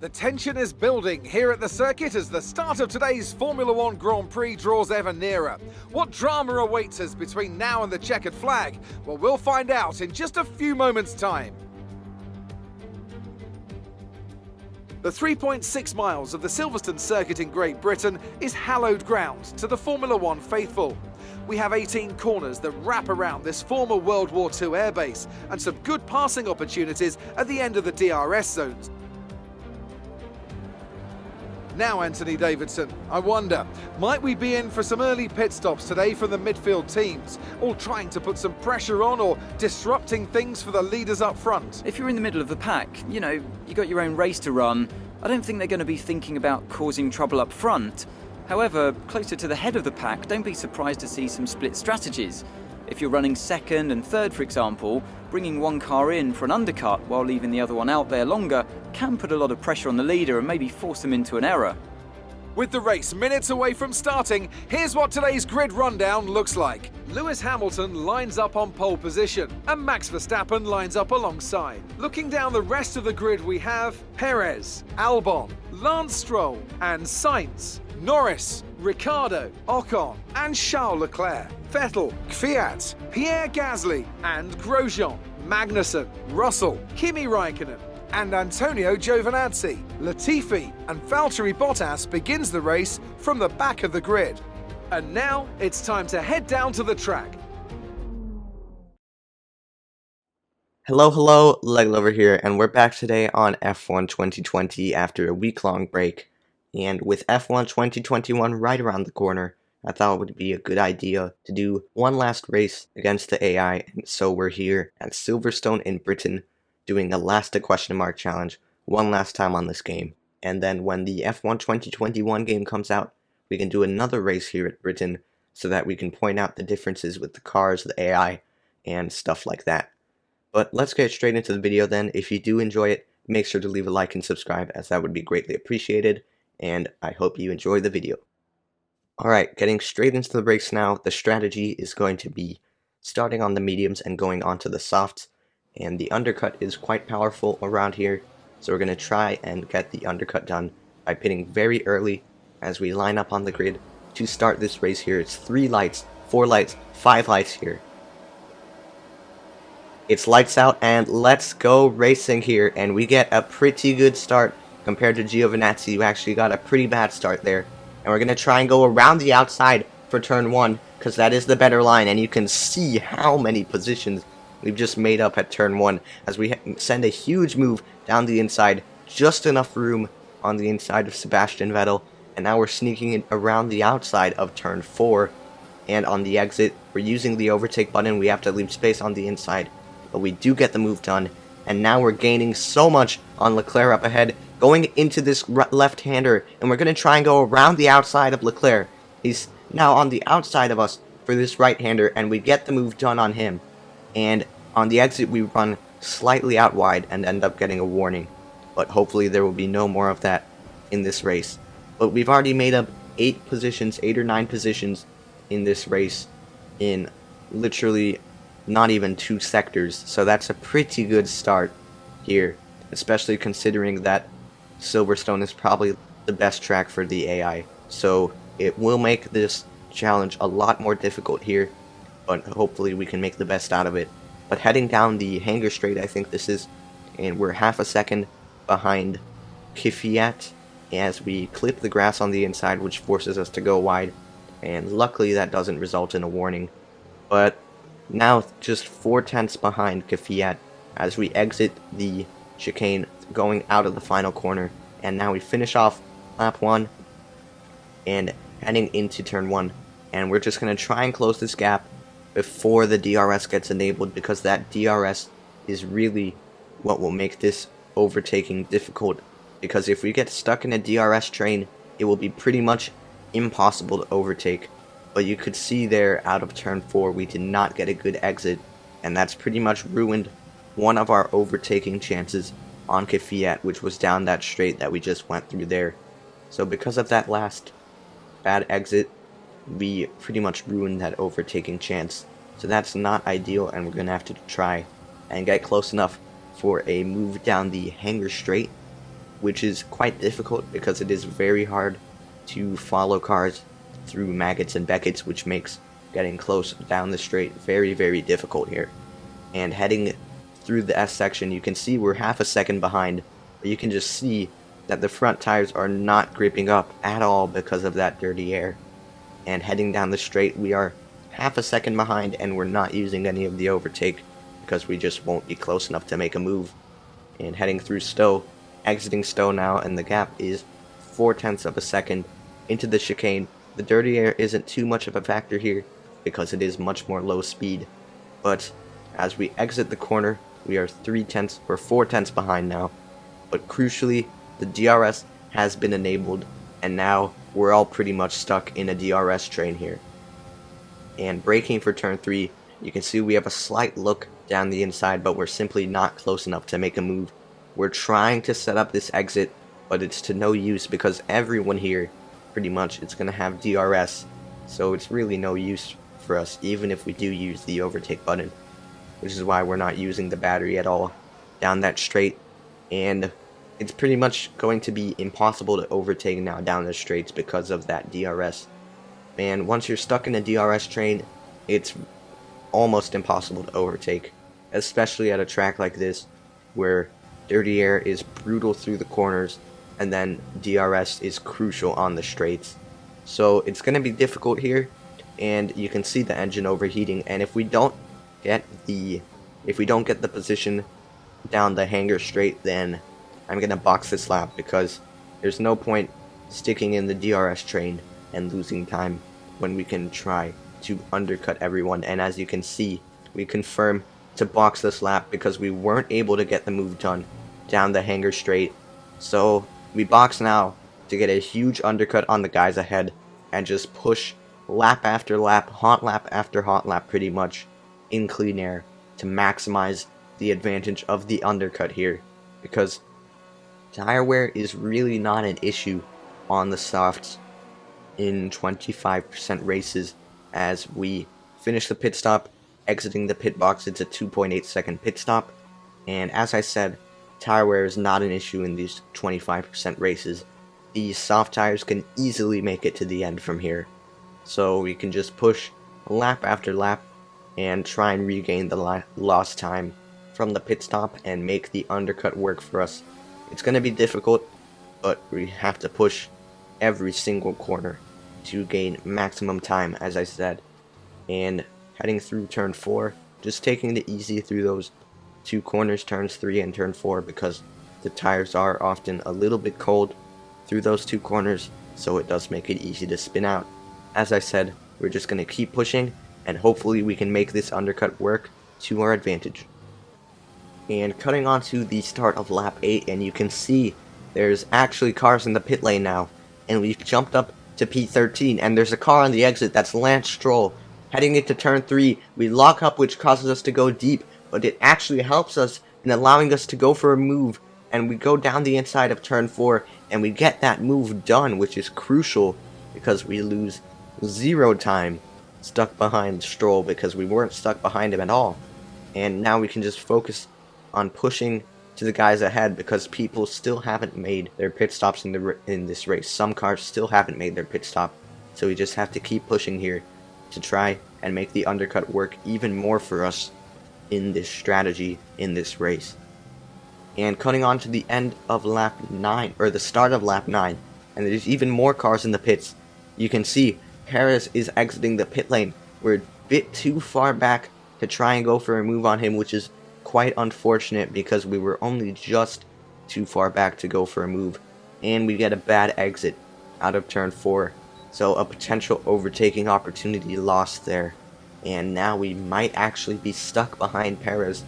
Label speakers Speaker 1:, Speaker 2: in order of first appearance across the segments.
Speaker 1: The tension is building here at the circuit as the start of today's Formula One Grand Prix draws ever nearer. What drama awaits us between now and the checkered flag? Well, we'll find out in just a few moments' time. The 3.6 miles of the Silverstone circuit in Great Britain is hallowed ground to the Formula One faithful. We have 18 corners that wrap around this former World War II airbase and some good passing opportunities at the end of the DRS zones. Now, Anthony Davidson, I wonder, might we be in for some early pit stops today from the midfield teams, all trying to put some pressure on or disrupting things for the leaders up front?
Speaker 2: If you're in the middle of the pack, you got your own race to run, I don't think they're going to be thinking about causing trouble up front. However, closer to the head of the pack, don't be surprised to see some split strategies. If you're running second and third, for example, bringing one car in for an undercut while leaving the other one out there longer can put a lot of pressure on the leader and maybe force them into an error.
Speaker 1: With the race minutes away from starting, here's what today's grid rundown looks like. Lewis Hamilton lines up on pole position, and Max Verstappen lines up alongside. Looking down the rest of the grid, we have Perez, Albon, Lance Stroll, and Sainz, Norris, Ricciardo, Ocon, and Charles Leclerc, Vettel, Kvyat, Pierre Gasly, and Grosjean, Magnussen, Russell, Kimi Raikkonen, and Antonio Giovinazzi. Latifi and Valtteri Bottas begins the race from the back of the grid. And now it's time to head down to the track.
Speaker 3: Hello, Leg Lover here, and we're back today on F1 2020 after a week-long break. And with F1 2021 right around the corner, I thought it would be a good idea to do one last race against the AI, and so we're here at Silverstone in Britain doing a last question mark challenge one last time on this game. And then when the F1 2021 game comes out, we can do another race here at Britain so that we can point out the differences with the cars, the AI, and stuff like that. But let's get straight into the video then. If you do enjoy it, make sure to leave a like and subscribe, as that would be greatly appreciated, and I hope you enjoy the video. Alright, getting straight into the race now, the strategy is going to be starting on the mediums and going onto the softs, and the undercut is quite powerful around here, so we're going to try and get the undercut done by pitting very early as we line up on the grid to start this race here. It's 3 lights, 4 lights, 5 lights here. It's lights out and let's go racing here, and we get a pretty good start compared to Giovinazzi, who actually got a pretty bad start there. And we're going to try and go around the outside for turn 1, because that is the better line, and you can see how many positions we've just made up at turn 1 as we send a huge move down the inside, just enough room on the inside of Sebastian Vettel, and now we're sneaking in around the outside of turn 4, and on the exit we're using the overtake button. We have to leave space on the inside, but we do get the move done, and now we're gaining so much on Leclerc up ahead, going into this left-hander, and we're going to try and go around the outside of Leclerc. He's now on the outside of us for this right-hander, and we get the move done on him. And on the exit we run slightly out wide and end up getting a warning, but hopefully there will be no more of that in this race. But we've already made up 8 or 9 positions in this race in literally not even 2 sectors, so that's a pretty good start here, especially considering that Silverstone is probably the best track for the AI, so it will make this challenge a lot more difficult here, but hopefully we can make the best out of it. But heading down the hanger straight, I think this is, and we're half a second behind Kvyat as we clip the grass on the inside, which forces us to go wide, and luckily that doesn't result in a warning. But now just 4/10 behind Kvyat as we exit the chicane going out of the final corner, and now we finish off lap 1 and heading into turn 1, and we're just going to try and close this gap before the DRS gets enabled, because that DRS is really what will make this overtaking difficult, because if we get stuck in a DRS train, it will be pretty much impossible to overtake. But you could see there out of turn 4 we did not get a good exit, and that's pretty much ruined one of our overtaking chances on Kvyat, which was down that straight that we just went through there. So because of that last bad exit, we pretty much ruined that overtaking chance. So that's not ideal, and we're going to have to try and get close enough for a move down the hanger straight. which is quite difficult because it is very hard to follow cars through maggots and beckets, which makes getting close down the straight very, very difficult here. And heading through the S section, you can see we're half a second behind, but you can just see that the front tires are not gripping up at all because of that dirty air. And heading down the straight, we are half a second behind, and we're not using any of the overtake because we just won't be close enough to make a move. And heading through Stowe, exiting Stowe now, and the gap is 0.4 of a second into the chicane. The dirty air isn't too much of a factor here because it is much more low speed, but as we exit the corner, we are 4 tenths behind now. But crucially, the DRS has been enabled, and now we're all pretty much stuck in a DRS train here. And braking for turn 3, you can see we have a slight look down the inside, but we're simply not close enough to make a move. We're trying to set up this exit, but it's to no use because everyone here, pretty much, it's going to have DRS, so it's really no use for us, even if we do use the overtake button, which is why we're not using the battery at all down that straight. And it's pretty much going to be impossible to overtake now down the straights because of that DRS. And once you're stuck in a DRS train, it's almost impossible to overtake, especially at a track like this where dirty air is brutal through the corners and then DRS is crucial on the straights. So it's going to be difficult here, and you can see the engine overheating, and if we don't get the position down the hanger straight, then I'm going to box this lap because there's no point sticking in the DRS train and losing time when we can try to undercut everyone. And as you can see, we confirm to box this lap because we weren't able to get the move done down the hanger straight. So we box now to get a huge undercut on the guys ahead and just push lap after lap, hot lap after hot lap pretty much in clean air to maximize the advantage of the undercut here, because tire wear is really not an issue on the softs in 25% races. As we finish the pit stop, exiting the pit box, it's a 2.8 second pit stop, and as I said, tire wear is not an issue in these 25% races. These soft tires can easily make it to the end from here, so we can just push lap after lap and try and regain the lost time from the pit stop and make the undercut work for us. It's going to be difficult, but we have to push every single corner to gain maximum time, as I said. And heading through turn 4, just taking it easy through those two corners, turns 3 and turn 4, because the tires are often a little bit cold through those two corners, so it does make it easy to spin out. As I said, we're just going to keep pushing, and hopefully we can make this undercut work to our advantage. And cutting on to the start of lap 8, and you can see there's actually cars in the pit lane now, and we've jumped up to P13, and there's a car on the exit. That's Lance Stroll. Heading into turn 3, we lock up, which causes us to go deep, but it actually helps us in allowing us to go for a move, and we go down the inside of turn 4, and we get that move done, which is crucial because we lose 0 time stuck behind Stroll because we weren't stuck behind him at all. And now we can just focus on pushing to the guys ahead because people still haven't made their pit stops in this race. Some cars still haven't made their pit stop, so we just have to keep pushing here to try and make the undercut work even more for us in this strategy in this race. And cutting on to the end of lap 9, or the start of lap 9, and there's even more cars in the pits. You can see Perez is exiting the pit lane. We're a bit too far back to try and go for a move on him, which is quite unfortunate because we were only just too far back to go for a move, and we get a bad exit out of turn 4, so a potential overtaking opportunity lost there, and now we might actually be stuck behind Perez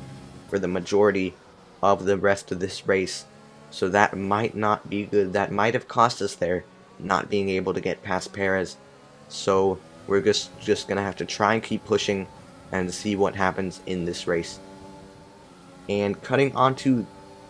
Speaker 3: for the majority of the rest of this race, so that might not be good. That might have cost us there, not being able to get past Perez, so we're just gonna have to try and keep pushing and see what happens in this race. And cutting onto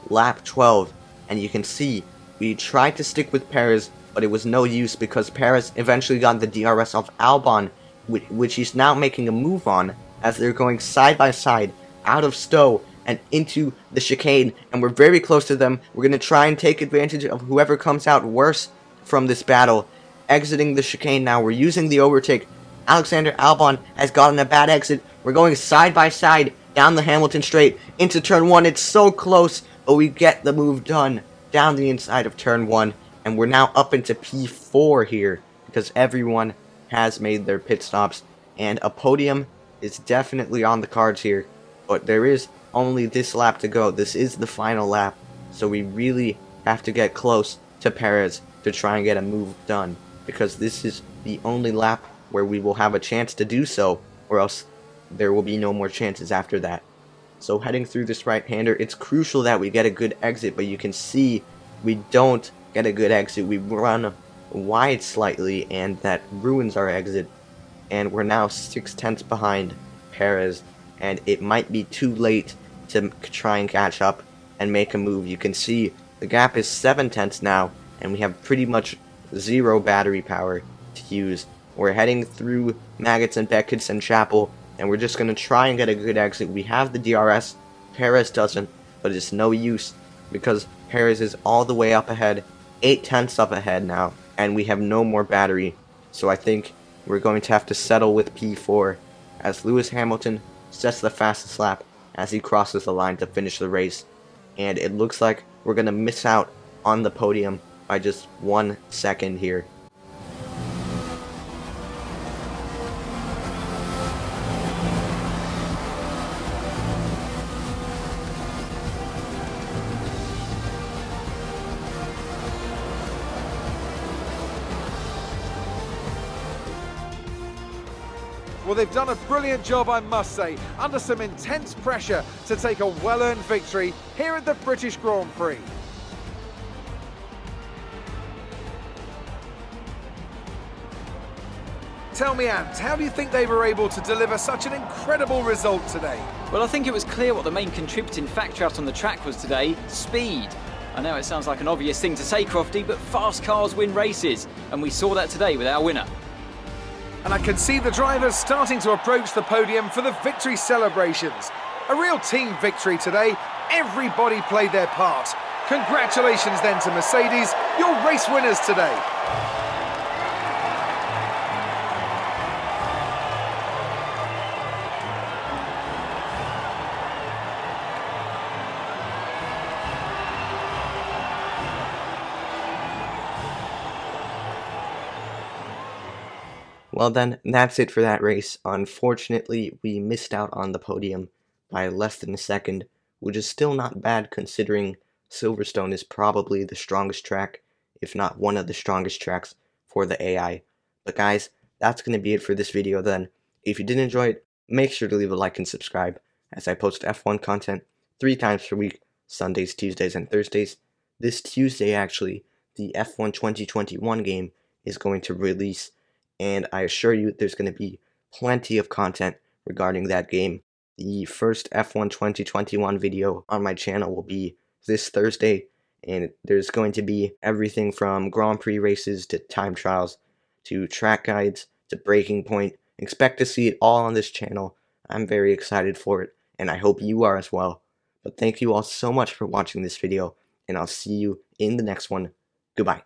Speaker 3: lap 12, and you can see we tried to stick with Perez, but it was no use because Perez eventually got the DRS of Albon, which he's now making a move on as they're going side by side out of Stowe, and into the chicane, and we're very close to them. We're going to try and take advantage of whoever comes out worse from this battle. Exiting the chicane now. We're using the overtake. Alexander Albon has gotten a bad exit. We're going side by side down the Hamilton straight into turn 1. It's so close, but we get the move done down the inside of turn 1, and we're now up into P4 here because everyone has made their pit stops, and a podium is definitely on the cards here, but there is only this lap to go. This is the final lap, so we really have to get close to Perez to try and get a move done, because this is the only lap where we will have a chance to do so, or else there will be no more chances after that. So heading through this right-hander, it's crucial that we get a good exit, but you can see we don't get a good exit. We run wide slightly, and that ruins our exit, and we're now 6/10 behind Perez, and it might be too late to try and catch up and make a move. You can see the gap is 7/10 now, and we have pretty much zero battery power to use. We're heading through Maggots and Beckett's and Chapel, and we're just going to try and get a good exit. We have the DRS, Perez doesn't, but it's no use because Perez is all the way up ahead, 8/10 up ahead now, and we have no more battery. So I think we're going to have to settle with P4 as Lewis Hamilton sets the fastest lap as he crosses the line to finish the race. And it looks like we're going to miss out on the podium by just 1 second here.
Speaker 1: Well, they've done a brilliant job, I must say, under some intense pressure to take a well-earned victory here at the British Grand Prix. Tell me, Ant, how do you think they were able to deliver such an incredible result today?
Speaker 2: Well, I think it was clear what the main contributing factor out on the track was today: speed. I know it sounds like an obvious thing to say, Crofty, but fast cars win races, and we saw that today with our winner.
Speaker 1: And I can see the drivers starting to approach the podium for the victory celebrations. A real team victory today. Everybody played their part. Congratulations then to Mercedes, your race winners today.
Speaker 3: Well then, that's it for that race. Unfortunately, we missed out on the podium by less than a second, which is still not bad considering Silverstone is probably the strongest track, if not one of the strongest tracks for the AI. But guys, that's going to be it for this video then. If you did enjoy it, make sure to leave a like and subscribe, as I post F1 content 3 times per week, Sundays, Tuesdays, and Thursdays. This Tuesday, actually, the F1 2021 game is going to release, and I assure you there's going to be plenty of content regarding that game. The first F1 2021 video on my channel will be this Thursday, and there's going to be everything from Grand Prix races to time trials to track guides to breaking point. Expect to see it all on this channel. I'm very excited for it, and I hope you are as well. But thank you all so much for watching this video, and I'll see you in the next one. Goodbye.